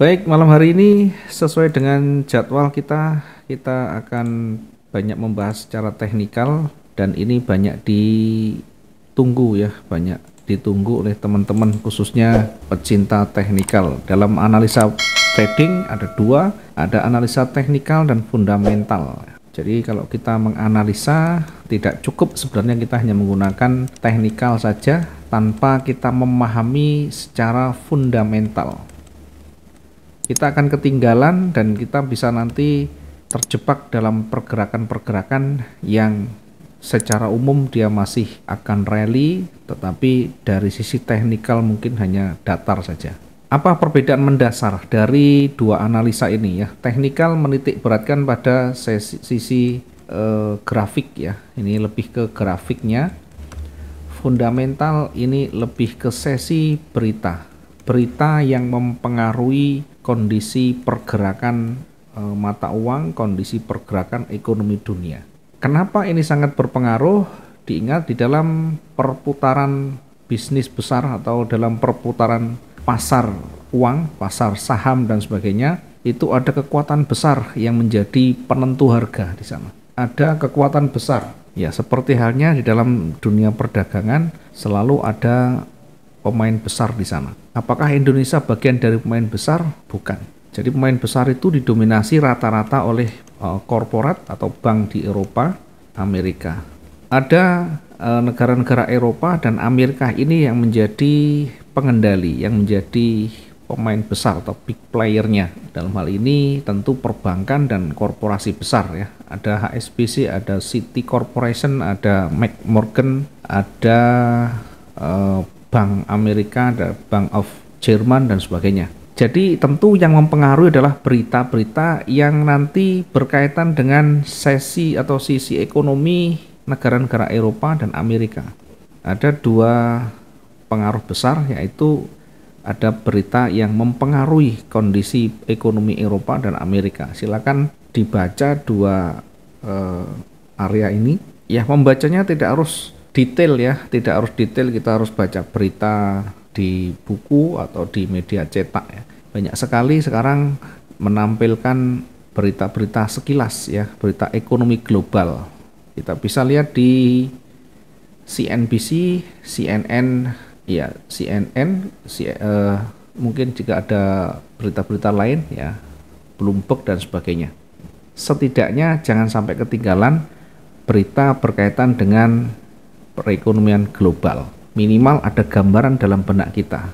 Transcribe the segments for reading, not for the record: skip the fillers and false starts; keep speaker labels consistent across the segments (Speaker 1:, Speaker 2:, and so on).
Speaker 1: Baik, malam hari ini sesuai dengan jadwal kita akan banyak membahas secara teknikal dan ini banyak ditunggu ya, banyak ditunggu oleh teman-teman khususnya pecinta teknikal. Dalam analisa trading ada dua, ada analisa teknikal dan fundamental. Jadi kalau kita menganalisa tidak cukup sebenarnya kita hanya menggunakan teknikal saja tanpa kita memahami secara fundamental. Kita akan ketinggalan dan kita bisa nanti terjebak dalam pergerakan-pergerakan yang secara umum dia masih akan rally, tetapi dari sisi teknikal mungkin hanya datar saja. Apa perbedaan mendasar dari dua analisa ini ya? Teknikal menitik beratkan pada sisi grafik ya, ini lebih ke grafiknya. Fundamental ini lebih ke sesi berita yang mempengaruhi kondisi pergerakan mata uang, kondisi pergerakan ekonomi dunia. Kenapa ini sangat berpengaruh? Diingat di dalam perputaran bisnis besar atau dalam perputaran pasar uang, pasar saham dan sebagainya, itu ada kekuatan besar yang menjadi penentu harga di sana. Ada kekuatan besar. Ya, seperti halnya di dalam dunia perdagangan selalu ada pemain besar di sana. Apakah Indonesia bagian dari pemain besar? Bukan. Jadi pemain besar itu didominasi rata-rata oleh korporat atau bank di Eropa, Amerika. Ada negara-negara Eropa dan Amerika ini yang menjadi pengendali, yang menjadi pemain besar atau big playernya. Dalam hal ini tentu perbankan dan korporasi besar ya. Ada HSBC, ada Citi Corporation, ada McMorgan, ada Bank Amerika, ada Bank of Jerman dan sebagainya. Jadi tentu yang mempengaruhi adalah berita-berita yang nanti berkaitan dengan sesi atau sisi ekonomi negara-negara Eropa dan Amerika. Ada dua pengaruh besar, yaitu ada berita yang mempengaruhi kondisi ekonomi Eropa dan Amerika. Silakan dibaca dua area ini. Ya, membacanya tidak harus detail ya, tidak harus detail kita harus baca berita di buku atau di media cetak ya. Banyak sekali sekarang menampilkan berita-berita sekilas ya, berita ekonomi global. Kita bisa lihat di CNBC, CNN, ya CNN, mungkin juga ada berita-berita lain ya, Bloomberg dan sebagainya. Setidaknya jangan sampai ketinggalan berita berkaitan dengan perekonomian global. Minimal ada gambaran dalam benak kita.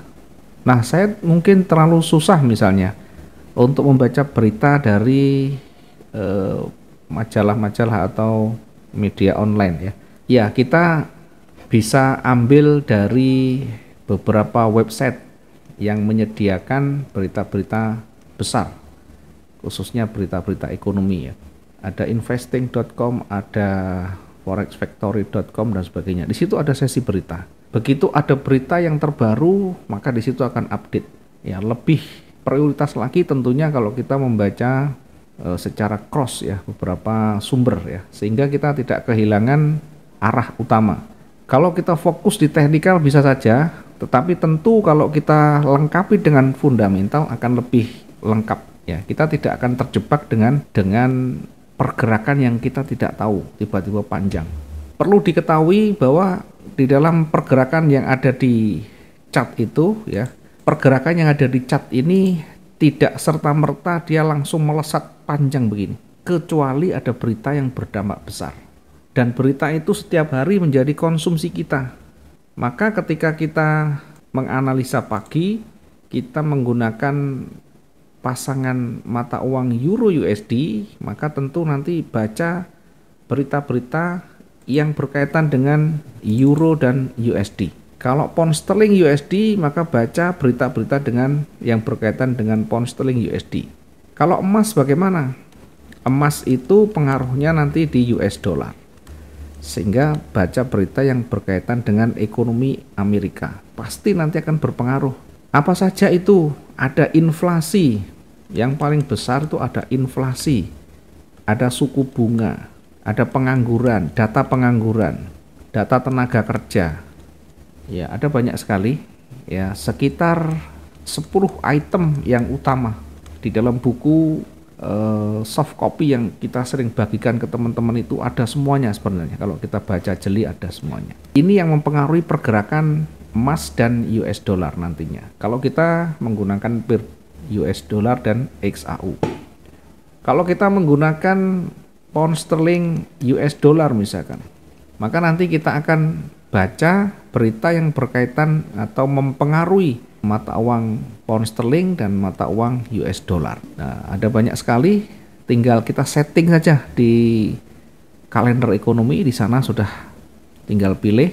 Speaker 1: Nah, saya mungkin terlalu susah misalnya untuk membaca berita dari majalah-majalah atau media online ya. Ya, kita bisa ambil dari beberapa website yang menyediakan berita-berita besar, khususnya berita-berita ekonomi ya. Ada investing.com, ada forexfactory.com dan sebagainya. Di situ ada sesi berita. Begitu ada berita yang terbaru, maka di situ akan update. Ya, lebih prioritas lagi tentunya kalau kita membaca secara cross ya, beberapa sumber ya, sehingga kita tidak kehilangan arah utama. Kalau kita fokus di teknikal bisa saja, tetapi tentu kalau kita lengkapi dengan fundamental akan lebih lengkap ya. Kita tidak akan terjebak dengan pergerakan yang kita tidak tahu tiba-tiba panjang. Perlu diketahui bahwa di dalam pergerakan yang ada di chart itu ya, pergerakan yang ada di chart ini tidak serta-merta dia langsung melesat panjang begini, kecuali ada berita yang berdampak besar. Dan berita itu setiap hari menjadi konsumsi kita. Maka ketika kita menganalisa pagi, kita menggunakan pasangan mata uang Euro USD, maka tentu nanti baca berita-berita yang berkaitan dengan Euro dan USD. Kalau pound sterling USD, maka baca berita-berita dengan yang berkaitan dengan pound sterling USD. Kalau emas bagaimana? Emas itu pengaruhnya nanti di US dollar. Sehingga baca berita yang berkaitan dengan ekonomi Amerika. Pasti nanti akan berpengaruh. Apa saja itu? Ada inflasi. Yang paling besar itu ada inflasi. Ada suku bunga. Ada pengangguran, data tenaga kerja. Ya, ada banyak sekali. Ya, sekitar 10 item yang utama di dalam buku soft copy yang kita sering bagikan ke teman-teman itu ada semuanya sebenarnya. Kalau kita baca jeli ada semuanya. Ini yang mempengaruhi pergerakan emas dan US dollar nantinya. Kalau kita menggunakan pair US dollar dan XAU. Kalau kita menggunakan pound sterling US dollar misalkan, maka nanti kita akan baca berita yang berkaitan atau mempengaruhi mata uang pound sterling dan mata uang US dollar. Nah, ada banyak sekali, tinggal kita setting saja di kalender ekonomi. Di sana sudah tinggal pilih,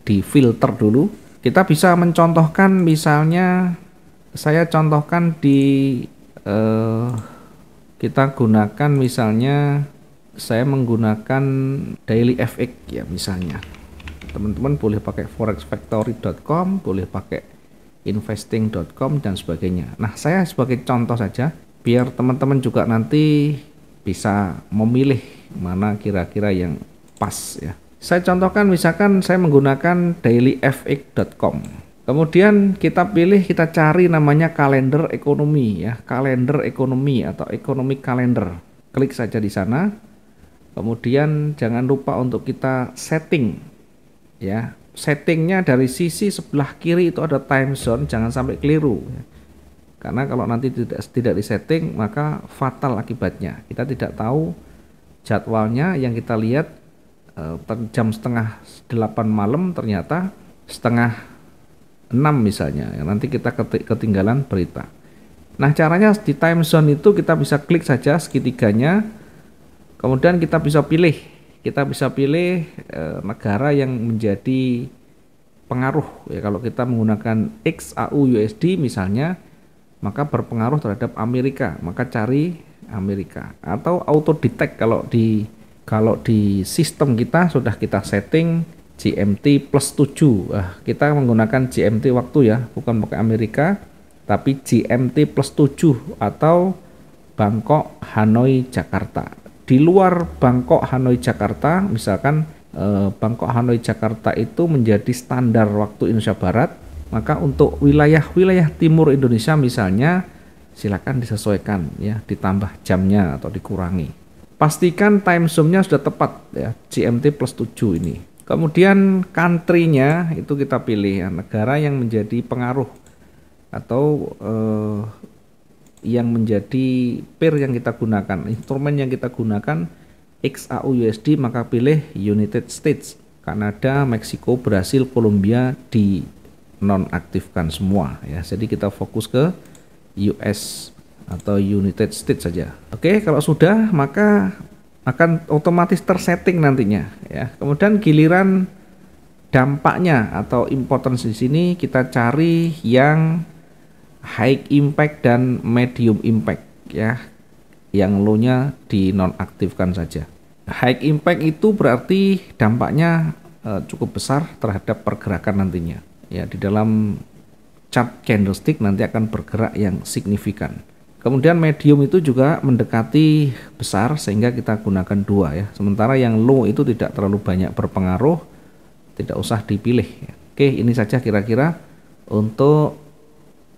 Speaker 1: di filter dulu. Kita bisa mencontohkan, misalnya saya contohkan di kita gunakan, misalnya saya menggunakan daily FX ya misalnya. Teman-teman boleh pakai forexfactory.com, boleh pakai investing.com dan sebagainya. Nah, saya sebagai contoh saja biar teman-teman juga nanti bisa memilih mana kira-kira yang pas ya. Saya contohkan, misalkan saya menggunakan dailyfx.com. Kemudian kita pilih, kita cari namanya kalender ekonomi ya, kalender ekonomi atau economic calendar. Klik saja di sana. Kemudian jangan lupa untuk kita setting ya. Settingnya dari sisi sebelah kiri itu ada time zone, jangan sampai keliru ya. Karena kalau nanti tidak disetting maka fatal akibatnya. Kita tidak tahu jadwalnya, yang kita lihat jam setengah 8 malam ternyata setengah 6 misalnya ya, nanti kita ketinggalan berita. Nah, caranya di time zone itu kita bisa klik saja segitiganya, kemudian kita bisa pilih negara yang menjadi pengaruh ya. Kalau kita menggunakan XAU USD misalnya, maka berpengaruh terhadap Amerika, maka cari Amerika. Atau auto detect kalau di sistem kita sudah kita setting GMT plus 7. Kita menggunakan GMT waktu ya, bukan pakai Amerika, tapi GMT plus 7 atau Bangkok, Hanoi, Jakarta. Di luar Bangkok, Hanoi, Jakarta, misalkan Bangkok, Hanoi, Jakarta itu menjadi standar waktu Indonesia Barat, maka untuk wilayah-wilayah timur Indonesia misalnya silakan disesuaikan ya, ditambah jamnya atau dikurangi. Pastikan time zone-nya sudah tepat ya, GMT plus 7 ini. Kemudian country-nya itu kita pilih ya, negara yang menjadi pengaruh atau yang menjadi pair yang kita gunakan, instrumen yang kita gunakan XAU USD, maka pilih United States, Kanada, Meksiko, Brasil, Kolombia di nonaktifkan semua ya. Jadi kita fokus ke US atau United States saja. Oke, kalau sudah maka akan otomatis tersetting nantinya ya. Kemudian giliran dampaknya atau importance di sini kita cari yang high impact dan medium impact ya, yang low-nya dinonaktifkan saja. High impact itu berarti dampaknya cukup besar terhadap pergerakan nantinya ya. Di dalam chart candlestick nanti akan bergerak yang signifikan. Kemudian medium itu juga mendekati besar sehingga kita gunakan 2 ya. Sementara yang low itu tidak terlalu banyak berpengaruh, tidak usah dipilih ya. Oke, ini saja kira-kira untuk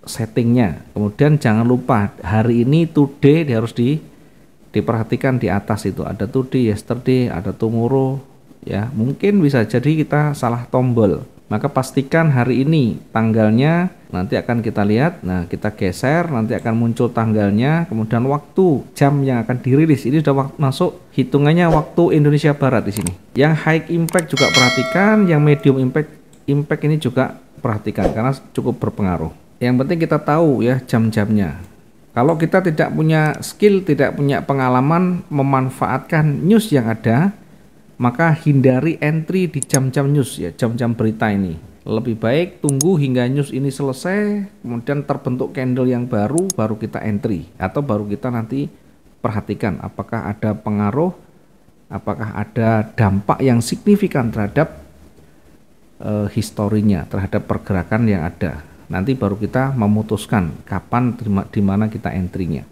Speaker 1: settingnya. Kemudian jangan lupa hari ini today harus diperhatikan di atas itu ada today, yesterday, ada tomorrow ya. Mungkin bisa jadi kita salah tombol, maka pastikan hari ini tanggalnya nanti akan kita lihat. Nah, kita geser, nanti akan muncul tanggalnya, kemudian waktu, jam yang akan dirilis. Ini sudah masuk hitungannya waktu Indonesia Barat di sini. Yang high impact juga perhatikan, yang medium impact ini juga perhatikan karena cukup berpengaruh. Yang penting kita tahu ya jam-jamnya. Kalau kita tidak punya skill, tidak punya pengalaman memanfaatkan news yang ada, maka hindari entry di jam-jam news ya, jam-jam berita ini. Lebih baik tunggu hingga news ini selesai, kemudian terbentuk candle yang baru kita entry, atau baru kita nanti perhatikan apakah ada pengaruh, apakah ada dampak yang signifikan terhadap historinya, terhadap pergerakan yang ada. Nanti baru kita memutuskan kapan, di mana kita entry-nya.